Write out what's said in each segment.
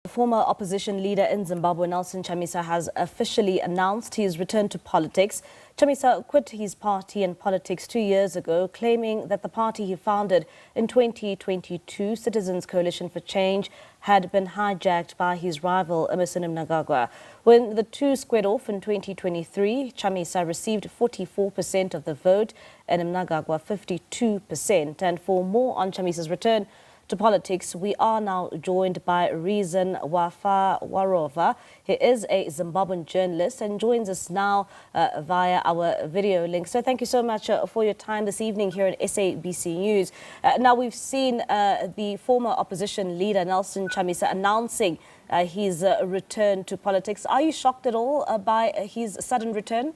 Former opposition leader in Zimbabwe, Nelson Chamisa, has officially announced his return to politics. Chamisa quit his party and politics 2 years ago, claiming that the party he founded in 2022, Citizens Coalition for Change, had been hijacked by his rival Mnangagwa. When the two squared off in 2023, Chamisa received 44% of the vote and Mnangagwa 52%. And for more on Chamisa's return to politics, we are now joined by Reason Wafawarova. He is a Zimbabwean journalist and joins us now via our video link. So thank you so much for your time this evening here at SABC News. Now we've seen the former opposition leader Nelson Chamisa announcing his return to politics. Are you shocked at all by his sudden return?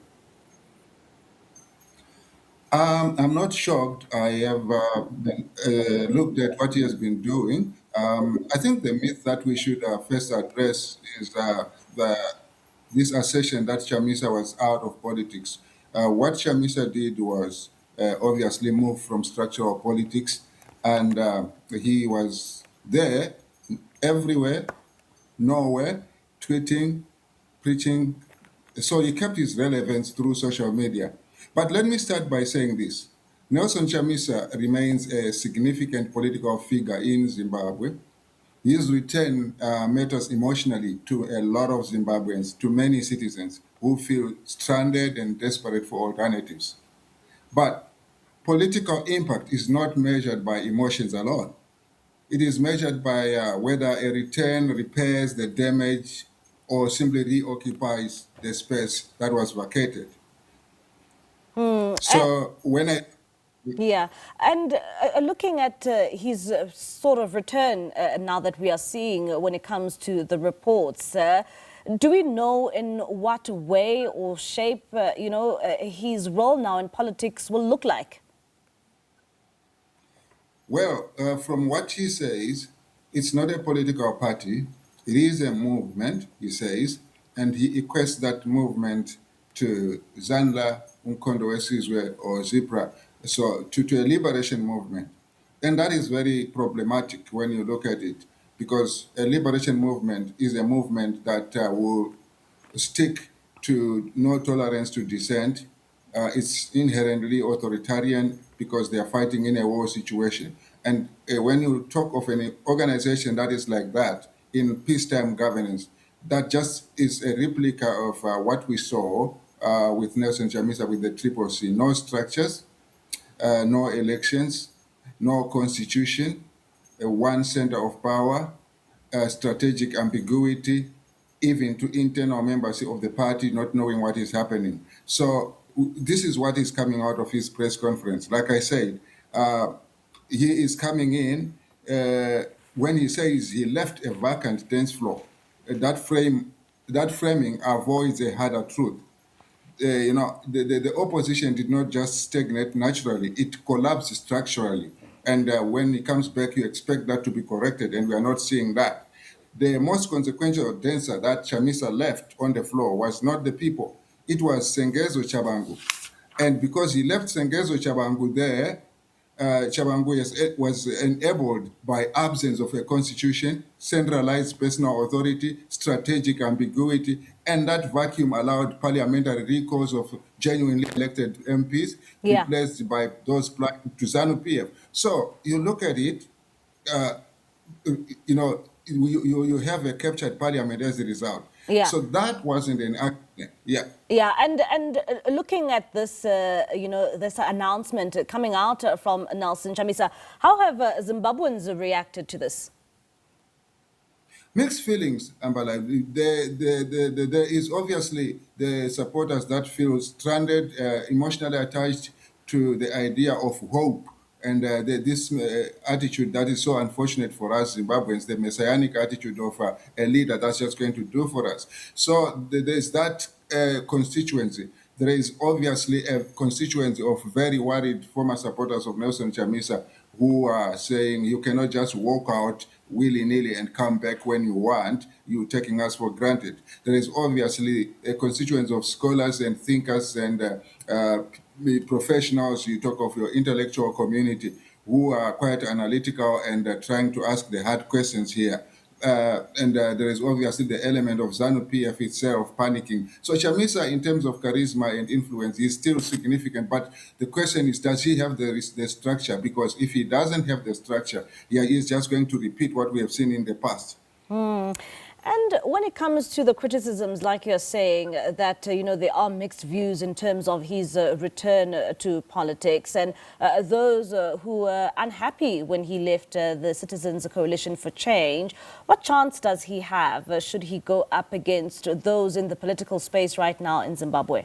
I'm not shocked. I have looked at what he has been doing. I think the myth that we should first address is this assertion that Chamisa was out of politics. What Chamisa did was obviously move from structural politics, and he was there everywhere, nowhere, tweeting, preaching. So he kept his relevance through social media. But let me start by saying this. Nelson Chamisa remains a significant political figure in Zimbabwe. His return matters emotionally to a lot of Zimbabweans, to many citizens who feel stranded and desperate for alternatives. But political impact is not measured by emotions alone. It is measured by whether a return repairs the damage or simply reoccupies the space that was vacated. So when I... Yeah, and looking at his sort of return now that we are seeing when it comes to the reports, do we know in what way or shape, his role now in politics will look like? Well, from what he says, it's not a political party. It is a movement, he says, and he equates that movement to Zanla, Umkhonto weSizwe, or ZIPRA, so to a liberation movement. And that is very problematic when you look at it, because a liberation movement is a movement that will stick to no tolerance to dissent. It's inherently authoritarian because they are fighting in a war situation. And when you talk of an organization that is like that in peacetime governance, that just is a replica of what we saw with Nelson Chamisa with the Triple C. No structures, no elections, no constitution, one center of power, strategic ambiguity, even to internal members of the party not knowing what is happening. So this is what is coming out of his press conference. Like I said, he is coming in when he says he left a vacant dance floor. That framing avoids a harder truth. The opposition did not just stagnate naturally; it collapsed structurally. And when he comes back, you expect that to be corrected, and we are not seeing that. The most consequential dancer that Chamisa left on the floor was not the people; it was Sengezo Chabangu. And because he left Sengezo Chabangu there, Chabangu was enabled by absence of a constitution, centralized personal authority, strategic ambiguity, and that vacuum allowed parliamentary recalls of genuinely elected MPs replaced by those plugged to ZANU-PF. So you look at it, you have a captured parliament as a result. Yeah. So that wasn't an accident. Yeah. Yeah, and looking at this, this announcement coming out from Nelson Chamisa, how have Zimbabweans reacted to this? Mixed feelings, Ambala. There is obviously the supporters that feel stranded, emotionally attached to the idea of hope and this attitude that is so unfortunate for us Zimbabweans, the messianic attitude of a leader that's just going to do for us. So there's that constituency. There is obviously a constituency of very worried former supporters of Nelson Chamisa who are saying you cannot just walk out willy-nilly and come back when you want, you're taking us for granted. There is obviously a constituency of scholars and thinkers and professionals, you talk of your intellectual community, who are quite analytical and trying to ask the hard questions here. there is obviously the element of ZANU-PF itself panicking. So Chamisa, in terms of charisma and influence, is still significant. But the question is, does he have the structure? Because if he doesn't have the structure, he's just going to repeat what we have seen in the past. And when it comes to the criticisms, like you're saying, that, there are mixed views in terms of his return to politics, and those who were unhappy when he left the Citizens Coalition for Change, what chance does he have should he go up against those in the political space right now in Zimbabwe?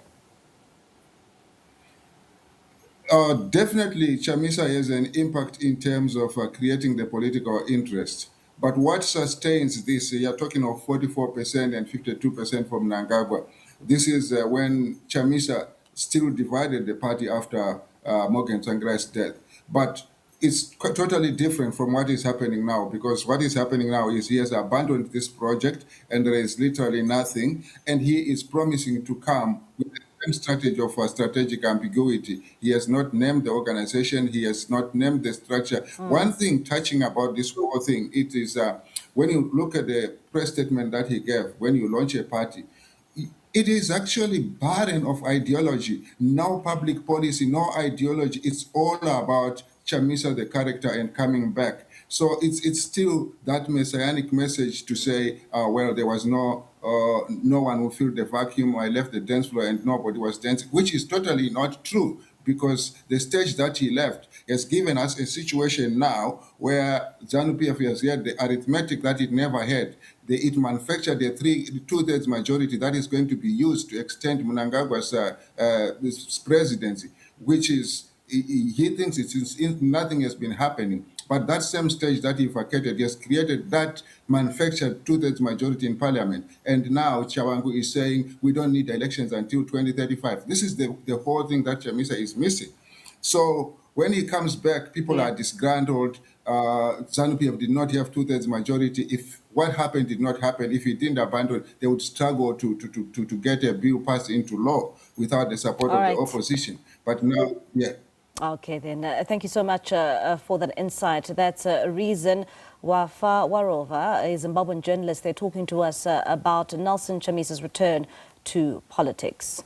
Definitely, Chamisa has an impact in terms of creating the political interest. But what sustains this, you're talking of 44% and 52% from Mnangagwa. This is when Chamisa still divided the party after Morgan Tsvangirai's death. But it's totally different from what is happening now, because what is happening now is he has abandoned this project and there is literally nothing, and he is promising to come with the same strategy of strategic ambiguity. He has not named the organization, he has not named the structure. One thing touching about this whole thing, it is when you look at the press statement that he gave when you launch a party, it is actually barren of ideology. No public policy, no ideology. It's all about Chamisa, the character, and coming back. So it's still that messianic message to say, well, there was no one who filled the vacuum. I left the dance floor and nobody was dancing, which is totally not true, because the stage that he left has given us a situation now where ZANU-PF has had the arithmetic that it never had. It manufactured the two-thirds majority that is going to be used to extend Mnangagwa's presidency, which is, he thinks nothing has been happening. But that same stage that he vacated has created that manufactured two-thirds majority in parliament. And now Chawangu is saying we don't need elections until 2035. This is the whole thing that Chamisa is missing. So when he comes back, people are disgruntled. ZANU-PF did not have two-thirds majority. If what happened did not happen, if he didn't abandon, they would struggle to get a bill passed into law without the support of the opposition. But now, Okay, then. Thank you so much for that insight. That's Reason Wafawarova, a Zimbabwean journalist. They're talking to us about Nelson Chamisa's return to politics.